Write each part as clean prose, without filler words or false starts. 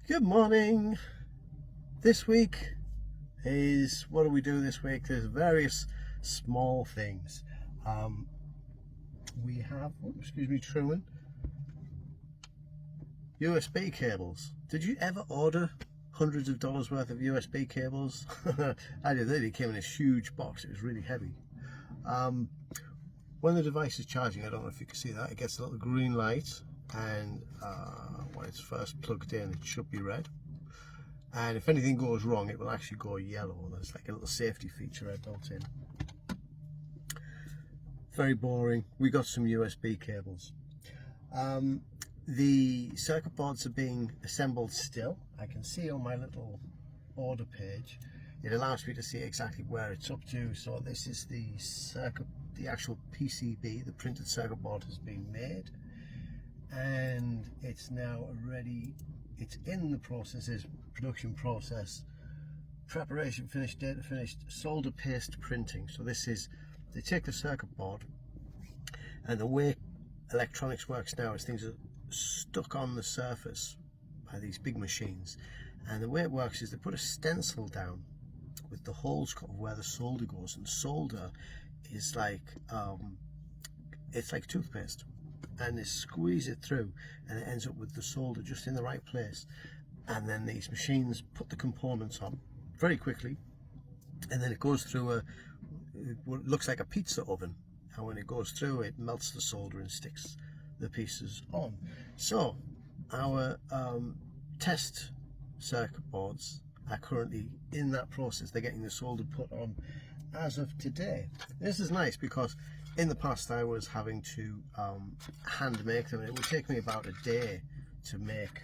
Good morning. This week is, what do we do this week? There's various small things. We have, excuse me, Truman, USB cables. Did you ever order hundreds of dollars worth of USB cables? I did. They came in this huge box. It was really heavy. When the device is charging, I don't know if you can see that, it gets a little green light, and when it's first plugged in, it should be red. And if anything goes wrong, it will actually go yellow. There's like a little safety feature I built in. Very boring. We got some USB cables. The circuit boards are being assembled still. I can see on my little order page. It allows me to see exactly where it's up to. So this is the circuit, the actual PCB, the printed circuit board has been made, and it's now ready. It's in the processes, production process, preparation finished, data finished, solder paste printing. So this is, they take the circuit board, and the way electronics works now is things are stuck on the surface by these big machines, and the way it works is they put a stencil down with the holes cut where the solder goes, and solder is like it's like toothpaste, and they squeeze it through and it ends up with the solder just in the right place. And then these machines put the components on very quickly, and then it goes through what looks like a pizza oven, and when it goes through, it melts the solder and sticks the pieces on. So our test circuit boards are currently in that process. They're getting the solder put on as of today. This is nice because in the past I was having to hand make them, and it would take me about a day to make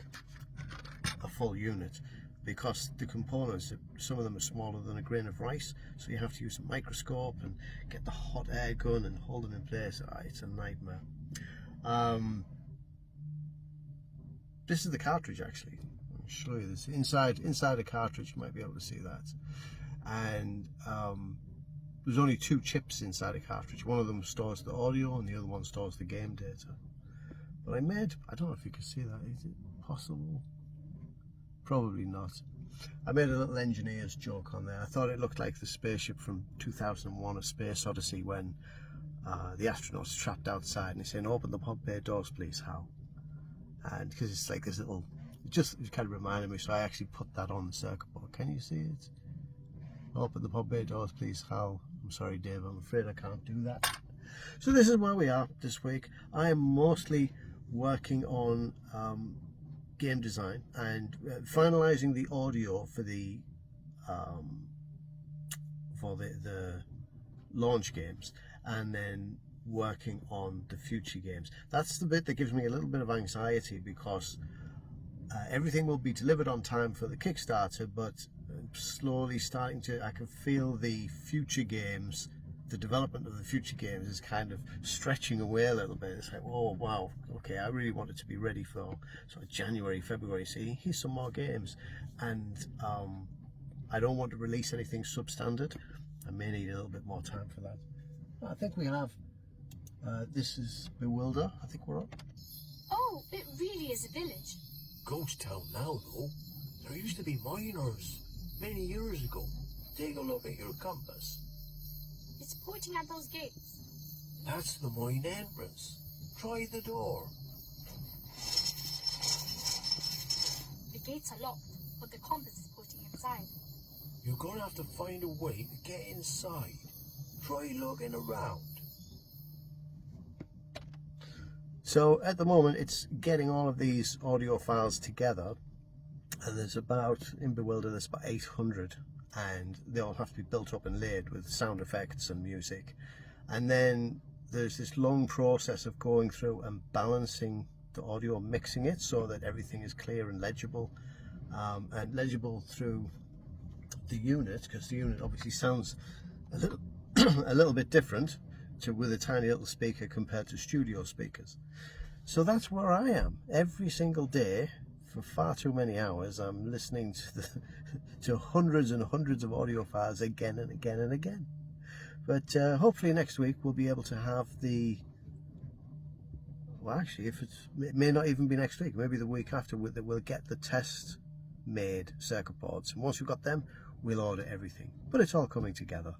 a full unit, because the components, some of them are smaller than a grain of rice, so you have to use a microscope and get the hot air gun and hold them in place. It's a nightmare. This is the cartridge actually. I'll show you this. Inside a cartridge, you might be able to see that. And there's only two chips inside a cartridge. One of them stores the audio and the other one stores the game data. But I don't know if you can see that. Is it possible? Probably not. I made a little engineer's joke on there. I thought it looked like the spaceship from 2001: A Space Odyssey, when the astronauts trapped outside and he's saying, "Open the pod bay doors, please, Hal." And because it's like this little, it kind of reminded me, so I actually put that on the circuit board. Can you see it? Open the pod bay doors, please, Hal. I'm sorry, Dave, I'm afraid I can't do that. So this is where we are this week. I am mostly working on game design and finalizing the audio for the launch games, and then working on the future games. That's the bit that gives me a little bit of anxiety, because everything will be delivered on time for the Kickstarter, but slowly starting to, I can feel the future games, the development of the future games is kind of stretching away a little bit. It's like, oh wow, okay, I really want it to be ready for sort of January, February. See, here's some more games, and I don't want to release anything substandard. I may need a little bit more time for that. I think we have. This is Bewilder. I think we're on. Oh, it really is a village. Ghost town now, though. There used to be miners many years ago. Take a look at your compass. It's pointing at those gates. That's the mine entrance. Try the door. The gates are locked, but the compass is pointing inside. You're gonna have to find a way to get inside. Try looking around. So at the moment it's getting all of these audio files together, and there's about, in Bewilder, there's about 800, and they all have to be built up and laid with sound effects and music. And then there's this long process of going through and balancing the audio, mixing it so that everything is clear and legible through the unit, because the unit obviously sounds a little bit different with a tiny little speaker compared to studio speakers. So that's where I am every single day for far too many hours. I'm listening to hundreds and hundreds of audio files again and again and again. But hopefully next week we'll be able to have the, well, actually, it may not even be next week, maybe the week after, that we'll get the test made circuit boards. And once we've got them, we'll order everything. But it's all coming together.